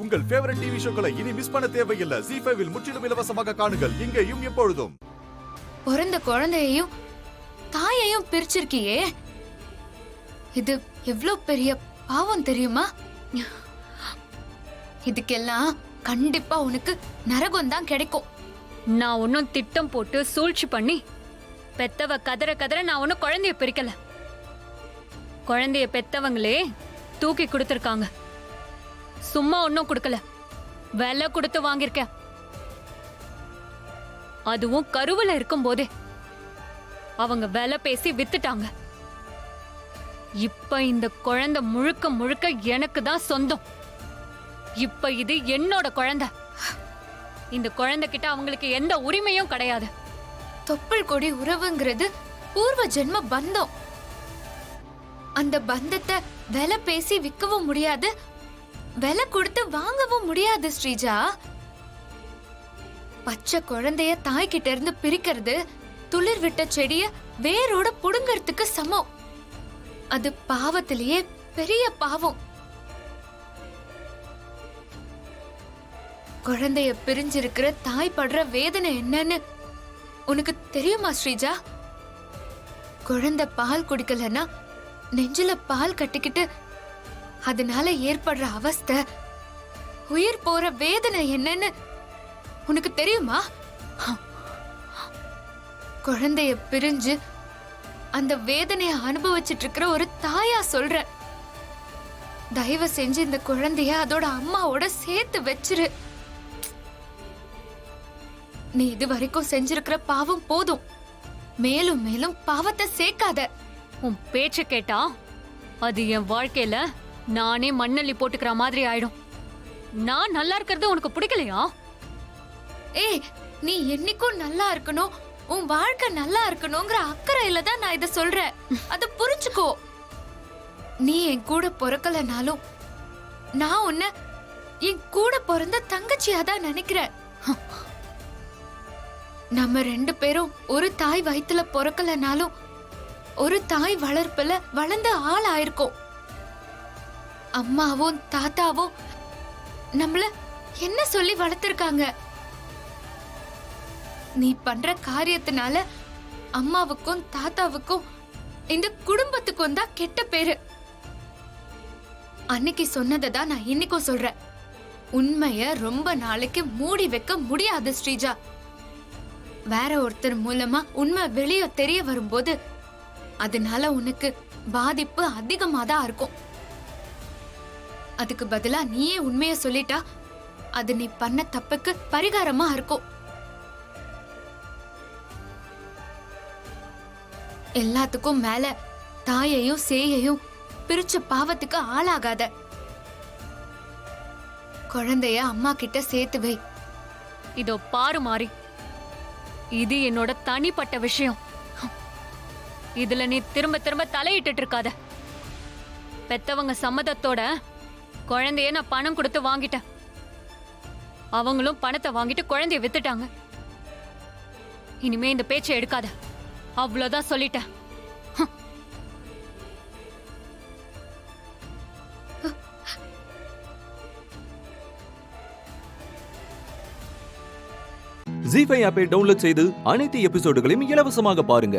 உங்கள் favourite TV ஷோக்களை இனி miss பண்ண தேவையில்லை. ZEE5 இல் முற்றிலும் இலவசமாக காணுங்கள். இங்கேயும் எப்பொழுதும். பிறந்த குழந்தையையும் தாயையும் பிரிச்சிருக்கியே, இது எவ்வளவு பெரிய பாவம் தெரியுமா? இதுக்கெல்லாம் கண்டிப்பா உனக்கு நரகம் தான் கிடைக்கும். நான் ஒன்னும் திட்டம் போட்டு சூழ்ச்சி பண்ணி பெத்தவ கதற கதற நான் ஒன்னும் குழந்தைய பிரிக்கல. குழந்தைய பெத்தவங்களே தூக்கி கொடுத்திருக்காங்க. சும்மா ஒன்னும் கொடுக்கல, விலை கொடுத்து வாங்கிருக்க. அதுவும் கருவுல இருக்கும் போதே அவங்க விலை பேசி வித்துட்டாங்க. இப்ப இந்த குழந்தை முழுக்க முழுக்க எனக்கு தான் சொந்தம். இப்ப இது என்னோட குழந்தை. இந்த குழந்தை கிட்ட அவங்களுக்கு எந்த உரிமையும் கிடையாது. தொப்புள் கொடி உறவுங்கிறது பூர்வ ஜென்ம பந்தம். அந்த பந்தத்தை விலை பேசி விற்கவும் முடியாது, விலை கொடுத்து வாங்கவும் முடியாது. ஸ்ரீஜா, பச்சை குழந்தைய தாய்கிட்ட இருந்து பிரிக்கிறது துளிர் விட்ட செடிய வேரோட புடுங்கறதுக்கு சமம். அது பாவத்திலேயே பெரிய பாவம். குழந்தைய பிரிஞ்சிருக்கிற தாய் படுற வேதனை என்னன்னு உனக்கு தெரியுமா ஸ்ரீஜா? குழந்தை பால் குடிக்கலன்னா நெஞ்சில பால் கட்டிக்கிட்டு அதனால ஏற்படுற அவஸ்தை, உயிர் போற வேதனை என்னன்னு உனக்கு தெரியுமா? குழந்தைய பிரிஞ்சு அந்த வேதனைய அனுபவிச்சிட்டு இருக்கிற ஒரு தாயா சொல்ற, தயவு செஞ்சு இந்த குழந்தைய அதோட அம்மாவோட சேர்த்து வச்சிரு. நீ இது வரைக்கும் செஞ்சிருக்கிற பாவம் போதும், மேலும் மேலும் பாவத்தை சேர்க்காத. உன் பேச்சு கேட்டா அது என் வாழ்க்கையில நானே மண்ணள்ளி போட்டுக்கிற மாதிரி ஆயிடும். நான் நல்லா இருக்கிறது உனக்கு பிடிக்கலையா? ஏய், நீ என்னைக்கும் நல்லா இருக்கணும், உன் வாழ்க்கை நல்லா இருக்கணும்ங்கிற அக்கறையில தான் நான் இத சொல்றேன். அத புரிஞ்சுக்கோ. நீ என் கூட பிறக்கலனாலும் நான் உன்னை என் கூட பிறந்த தங்கச்சியா தான் நினைக்கிறேன். நம்ம ரெண்டு பேரும் ஒரு தாய் வயித்துல பிறக்கலனாலும் ஒரு தாய் வளர்ப்புல வளர்ந்த ஆள் ஆயிருக்கோம். அம்மாவும் தாத்தாவும் நம்மள என்ன சொல்லி வளர்த்திருக்காங்க? நீ பண்ற காரியத்தினால அம்மாவுக்கும் தாத்தாவுக்கும் இந்த குடும்பத்துக்கும் தான் கெட்ட பேரு. அன்னைக்கு சொன்னதை தான் நான் இன்னைக்கும் சொல்றேன். உண்மைய ரொம்ப நாளைக்கு மூடி வைக்க முடியாது ஸ்ரீஜா. வேற ஒருத்தர் மூலமா உண்மை வெளியே தெரிய வரும்போது அதனால உனக்கு பாதிப்பு அதிகமா தான் இருக்கும். அதுக்கு பதிலா நீயே உண்மைய சொல்லிட்டா அது நீ பண்ண தப்புக்கு பரிகாரமா இருக்கும். எல்லாத்துக்கும் மேல தாயையும் சேயையும் பிரிச்ச பாவத்துக்கு ஆளாகாத. குழந்தைய அம்மா கிட்ட சேர்த்து வை. இதோ பாரு மாறி, இது என்னோட தனிப்பட்ட விஷயம். இதுல நீ திரும்ப திரும்ப தலையிட்டு இருக்காத. பெத்தவங்க சம்மதத்தோட குழந்தைய நான் பணம் கொடுத்து வாங்கிட்டேன். அவங்களும் பணத்தை வாங்கிட்டு குழந்தைய வித்துட்டாங்க. இனிமே இந்த பேச்சை எடுக்காத, அவ்வளவுதான் சொல்லிட்டேன். ZEE5 ஆப்பை டவுன்லோட் செய்து அனைத்து எபிசோடுகளையும் இலவசமாக பாருங்க.